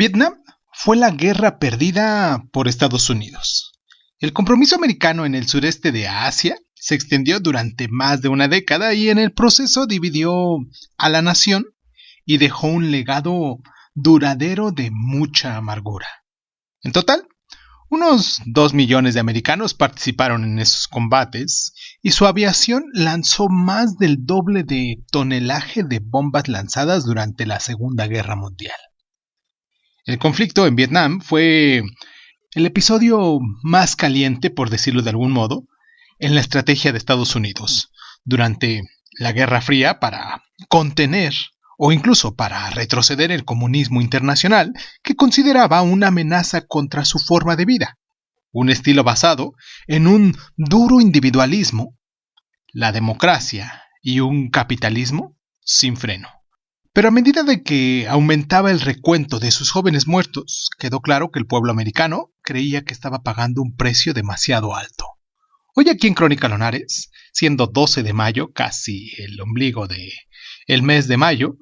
Vietnam fue la guerra perdida por Estados Unidos. El compromiso americano en el sureste de Asia se extendió durante más de una década y en el proceso dividió a la nación y dejó un legado duradero de mucha amargura. En total, unos 2 millones de americanos participaron en esos combates y su aviación lanzó más del doble de tonelaje de bombas lanzadas durante la Segunda Guerra Mundial. El conflicto en Vietnam fue el episodio más caliente, por decirlo de algún modo, en la estrategia de Estados Unidos durante la Guerra Fría para contener o incluso para retroceder el comunismo internacional que consideraba una amenaza contra su forma de vida, un estilo basado en un duro individualismo, la democracia y un capitalismo sin freno. Pero a medida de que aumentaba el recuento de sus jóvenes muertos, quedó claro que el pueblo americano creía que estaba pagando un precio demasiado alto. Hoy aquí en Crónica Lonares, siendo 12 de mayo, casi el ombligo del mes de mayo,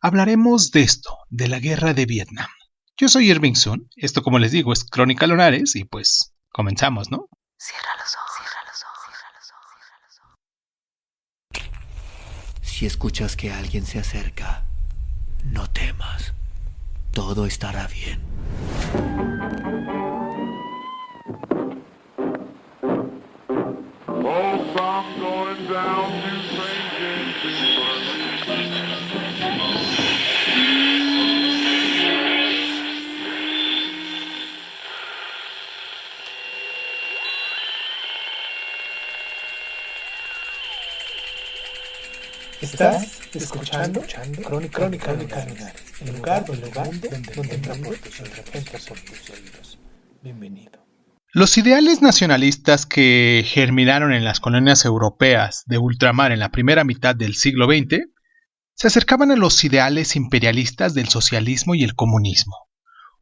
hablaremos de esto, de la guerra de Vietnam. Yo soy Irving Sun, esto como les digo es Crónica Lonares y pues comenzamos, ¿no? Cierra los ojos, cierra los ojos, cierra los ojos, cierra los ojos. Si escuchas que alguien se acerca, no temas, todo estará bien. Estás escuchando Crónica Lunares, el lugar donde entra por tus oídos. Bienvenido. Los ideales nacionalistas que germinaron en las colonias europeas de ultramar en la primera mitad del siglo XX se acercaban a los ideales imperialistas del socialismo y el comunismo.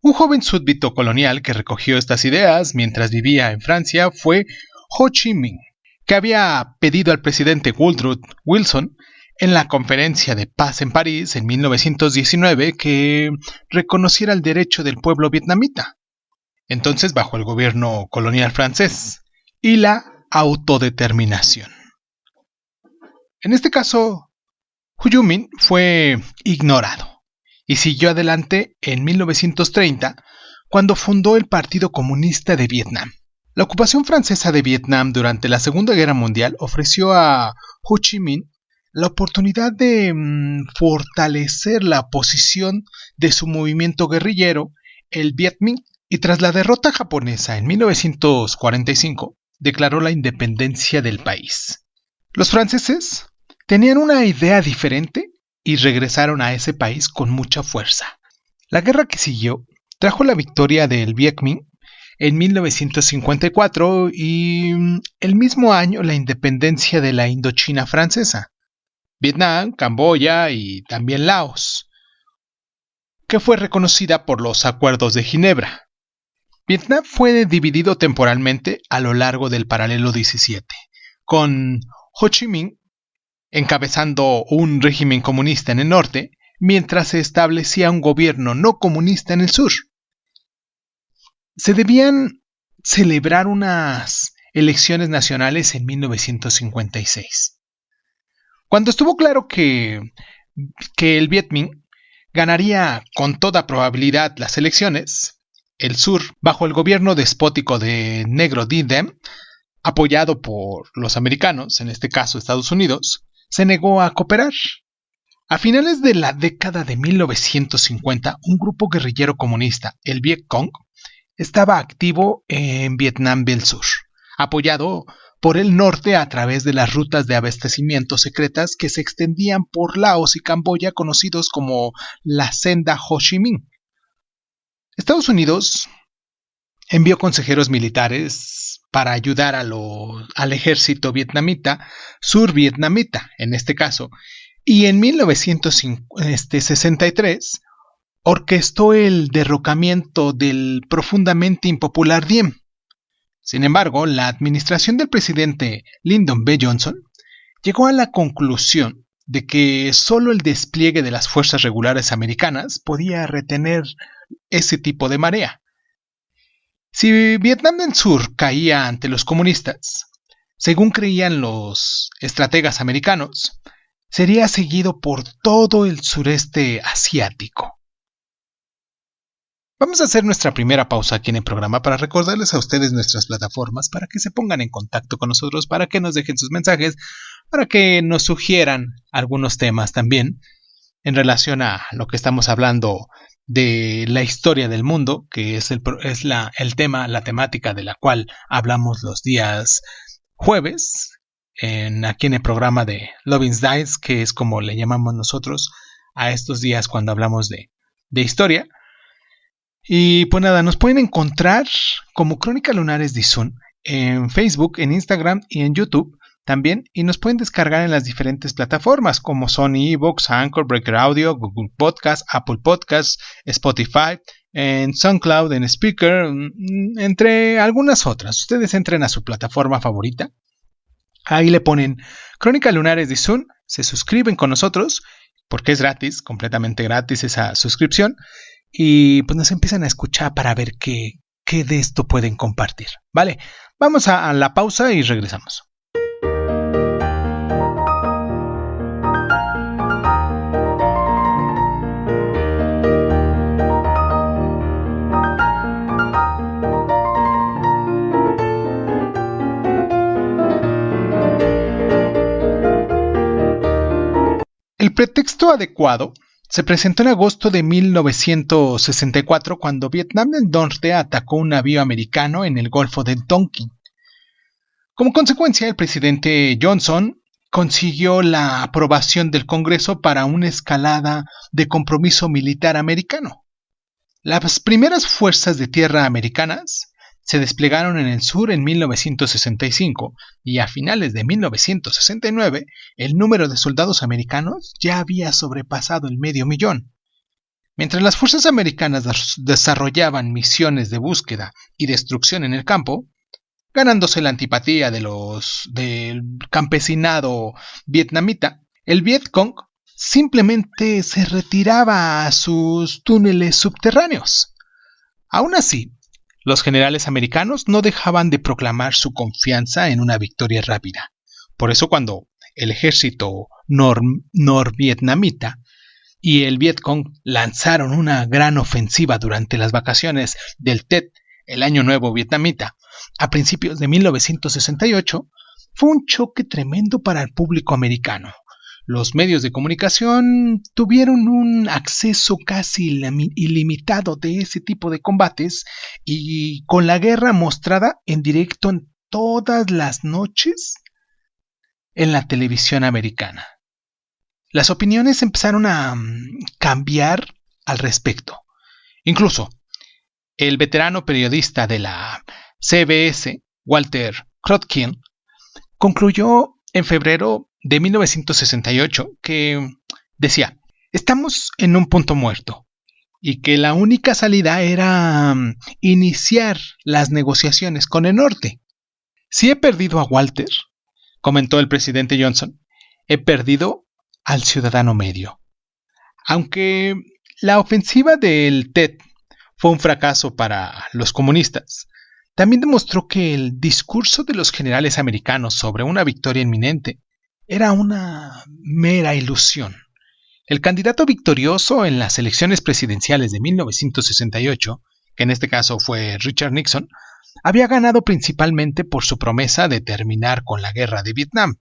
Un joven súbdito colonial que recogió estas ideas mientras vivía en Francia fue Ho Chi Minh, que había pedido al presidente Woodrow Wilson en la Conferencia de Paz en París en 1919 que reconociera el derecho del pueblo vietnamita, entonces bajo el gobierno colonial francés, y la autodeterminación. En este caso, Ho Chi Minh fue ignorado y siguió adelante en 1930 cuando fundó el Partido Comunista de Vietnam. La ocupación francesa de Vietnam durante la Segunda Guerra Mundial ofreció a Ho Chi Minh la oportunidad de fortalecer la posición de su movimiento guerrillero, el Viet Minh, y tras la derrota japonesa en 1945, declaró la independencia del país. Los franceses tenían una idea diferente y regresaron a ese país con mucha fuerza. La guerra que siguió trajo la victoria del Viet Minh en 1954 y el mismo año la independencia de la Indochina francesa, Vietnam, Camboya y también Laos, que fue reconocida por los Acuerdos de Ginebra. Vietnam fue dividido temporalmente a lo largo del paralelo 17, con Ho Chi Minh encabezando un régimen comunista en el norte, mientras se establecía un gobierno no comunista en el sur. Se debían celebrar unas elecciones nacionales en 1956. Cuando estuvo claro que el Viet Minh ganaría con toda probabilidad las elecciones, el sur, bajo el gobierno despótico de Negro Diem, apoyado por los americanos, en este caso Estados Unidos, se negó a cooperar. A finales de la década de 1950, un grupo guerrillero comunista, el Viet Cong, estaba activo en Vietnam del Sur, apoyado por el norte a través de las rutas de abastecimiento secretas que se extendían por Laos y Camboya, conocidos como la Senda Ho Chi Minh. Estados Unidos envió consejeros militares para ayudar al ejército vietnamita, survietnamita en este caso, y en 1963 orquestó el derrocamiento del profundamente impopular Diem. Sin embargo, la administración del presidente Lyndon B. Johnson llegó a la conclusión de que solo el despliegue de las fuerzas regulares americanas podía retener ese tipo de marea. Si Vietnam del Sur caía ante los comunistas, según creían los estrategas americanos, sería seguido por todo el sureste asiático. Vamos a hacer nuestra primera pausa aquí en el programa para recordarles a ustedes nuestras plataformas para que se pongan en contacto con nosotros, para que nos dejen sus mensajes, para que nos sugieran algunos temas también en relación a lo que estamos hablando de la historia del mundo, que es el tema, la temática de la cual hablamos los días jueves, aquí en el programa de Lovins Dice, que es como le llamamos nosotros a estos días cuando hablamos de historia. Y pues nada, nos pueden encontrar como Crónica Lunares de Izun en Facebook, en Instagram y en YouTube también, y nos pueden descargar en las diferentes plataformas como son iVoox, Anchor, Breaker Audio, Google Podcast, Apple Podcast, Spotify, en SoundCloud, en Spreaker, entre algunas otras. Ustedes entren a su plataforma favorita, ahí le ponen Crónica Lunares de Izun, se suscriben con nosotros, porque es gratis, completamente gratis esa suscripción, y pues nos empiezan a escuchar para ver qué de esto pueden compartir. Vale, vamos a la pausa y regresamos. El pretexto adecuado se presentó en agosto de 1964 cuando Vietnam del Norte atacó un navío americano en el Golfo de Tonkin. Como consecuencia, el presidente Johnson consiguió la aprobación del Congreso para una escalada de compromiso militar americano. Las primeras fuerzas de tierra americanas se desplegaron en el sur en 1965 y a finales de 1969 el número de soldados americanos ya había sobrepasado el 500,000. Mientras las fuerzas americanas desarrollaban misiones de búsqueda y destrucción en el campo, ganándose la antipatía del campesinado vietnamita, el Vietcong simplemente se retiraba a sus túneles subterráneos. Aún así, los generales americanos no dejaban de proclamar su confianza en una victoria rápida. Por eso cuando el ejército norvietnamita y el Vietcong lanzaron una gran ofensiva durante las vacaciones del Tet, el Año Nuevo vietnamita, a principios de 1968, fue un choque tremendo para el público americano. Los medios de comunicación tuvieron un acceso casi ilimitado de ese tipo de combates y con la guerra mostrada en directo en todas las noches en la televisión americana. Las opiniones empezaron a cambiar al respecto. Incluso el veterano periodista de la CBS, Walter Krotkin, concluyó en febrero de 1968 que decía: estamos en un punto muerto y que la única salida era iniciar las negociaciones con el norte. Si he perdido a Walter, comentó el presidente Johnson, he perdido al ciudadano medio. Aunque la ofensiva del Tet fue un fracaso para los comunistas, también demostró que el discurso de los generales americanos sobre una victoria inminente era una mera ilusión. El candidato victorioso en las elecciones presidenciales de 1968, que en este caso fue Richard Nixon, había ganado principalmente por su promesa de terminar con la guerra de Vietnam.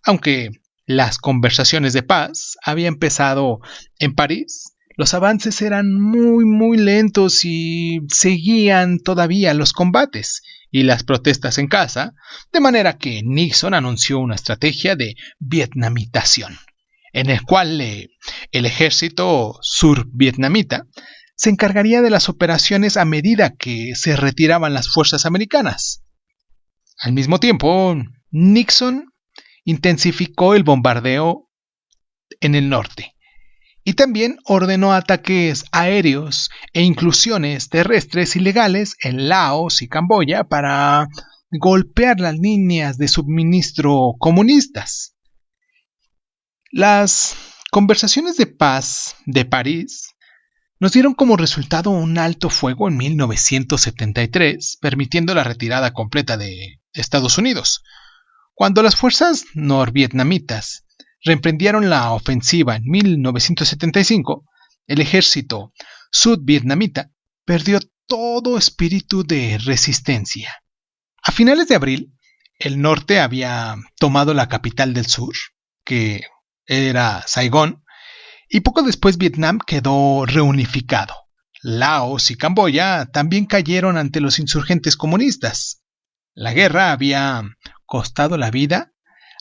Aunque las conversaciones de paz habían empezado en París, los avances eran muy lentos y seguían todavía los combates y las protestas en casa, de manera que Nixon anunció una estrategia de vietnamitación, en el cual el ejército survietnamita se encargaría de las operaciones a medida que se retiraban las fuerzas americanas. Al mismo tiempo, Nixon intensificó el bombardeo en el norte y también ordenó ataques aéreos e inclusiones terrestres ilegales en Laos y Camboya para golpear las líneas de suministro comunistas. Las conversaciones de paz de París nos dieron como resultado un alto fuego en 1973, permitiendo la retirada completa de Estados Unidos. Cuando las fuerzas norvietnamitas reemprendieron la ofensiva en 1975, el ejército sudvietnamita perdió todo espíritu de resistencia. A finales de abril, el norte había tomado la capital del sur, que era Saigón, y poco después Vietnam quedó reunificado. Laos y Camboya también cayeron ante los insurgentes comunistas. La guerra había costado la vida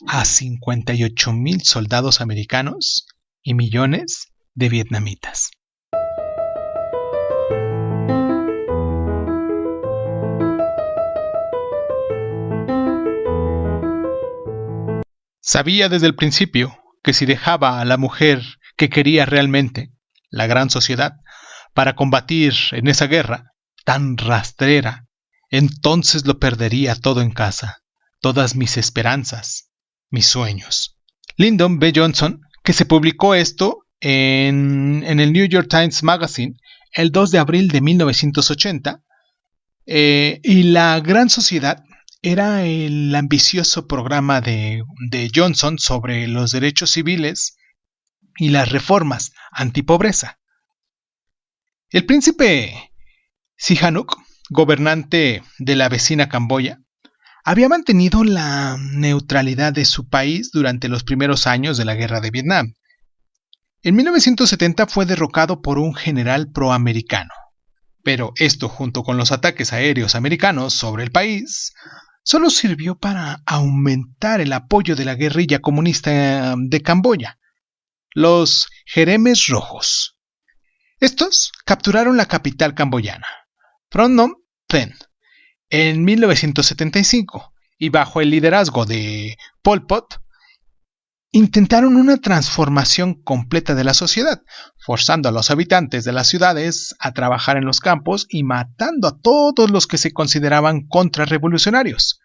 a 58,000 soldados americanos y millones de vietnamitas. Sabía desde el principio que si dejaba a la mujer que quería realmente, la gran sociedad, para combatir en esa guerra tan rastrera, entonces lo perdería todo en casa, todas mis esperanzas, mis sueños. Lyndon B. Johnson, que se publicó esto en el New York Times Magazine el 2 de abril de 1980, y la gran sociedad era el ambicioso programa de Johnson sobre los derechos civiles y las reformas antipobreza. El príncipe Sihanouk, gobernante de la vecina Camboya, había mantenido la neutralidad de su país durante los primeros años de la guerra de Vietnam. En 1970 fue derrocado por un general proamericano, pero esto, junto con los ataques aéreos americanos sobre el país, solo sirvió para aumentar el apoyo de la guerrilla comunista de Camboya, los Jeremes Rojos. Estos capturaron la capital camboyana, Phnom Penh, en 1975, y bajo el liderazgo de Pol Pot, intentaron una transformación completa de la sociedad, forzando a los habitantes de las ciudades a trabajar en los campos y matando a todos los que se consideraban contrarrevolucionarios.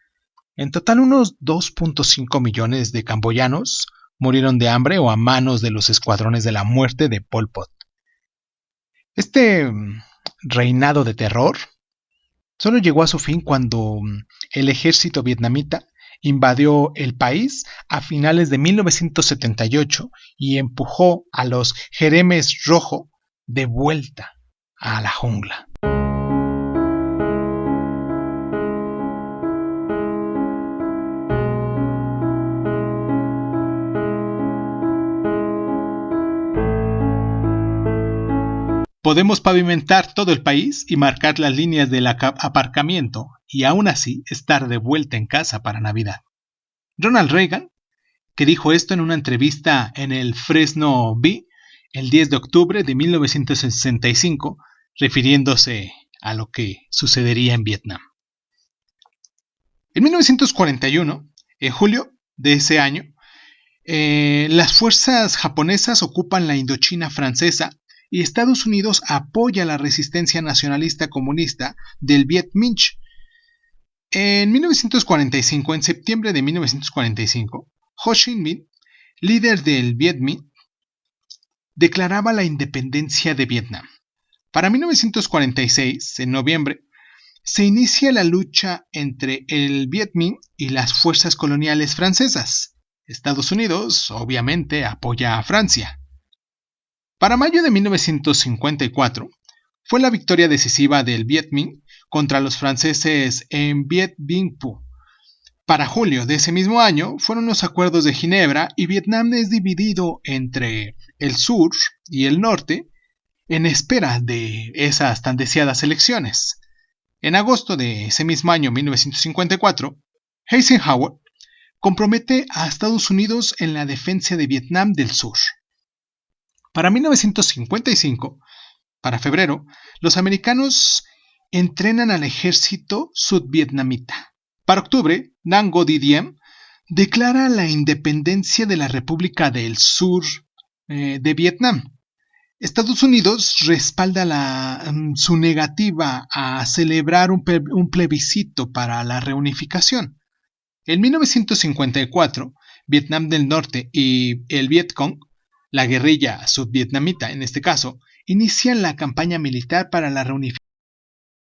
En total, unos 2.5 millones de camboyanos murieron de hambre o a manos de los escuadrones de la muerte de Pol Pot. Este reinado de terror solo llegó a su fin cuando el ejército vietnamita invadió el país a finales de 1978 y empujó a los Jeremes Rojo de vuelta a la jungla. Podemos pavimentar todo el país y marcar las líneas del aparcamiento y aún así estar de vuelta en casa para Navidad. Ronald Reagan, que dijo esto en una entrevista en el Fresno Bee el 10 de octubre de 1965, refiriéndose a lo que sucedería en Vietnam. En 1941, en julio de ese año, las fuerzas japonesas ocupan la Indochina francesa y Estados Unidos apoya la resistencia nacionalista comunista del Viet Minh. En 1945, en septiembre de 1945, Ho Chi Minh, líder del Viet Minh, declaraba la independencia de Vietnam. Para 1946, en noviembre, se inicia la lucha entre el Viet Minh y las fuerzas coloniales francesas. Estados Unidos, obviamente, apoya a Francia. Para mayo de 1954, fue la victoria decisiva del Viet Minh contra los franceses en Viet Minh Phu. Para julio de ese mismo año fueron los acuerdos de Ginebra y Vietnam es dividido entre el sur y el norte en espera de esas tan deseadas elecciones. En agosto de ese mismo año, 1954, Eisenhower compromete a Estados Unidos en la defensa de Vietnam del Sur. Para 1955, para febrero, los americanos entrenan al ejército sudvietnamita. Para octubre, Nam Ngo Diem declara la independencia de la República del Sur de Vietnam. Estados Unidos respalda su negativa a celebrar un plebiscito para la reunificación. En 1954, Vietnam del Norte y el Vietcong, la guerrilla sudvietnamita en este caso, inician la campaña militar para la reunificación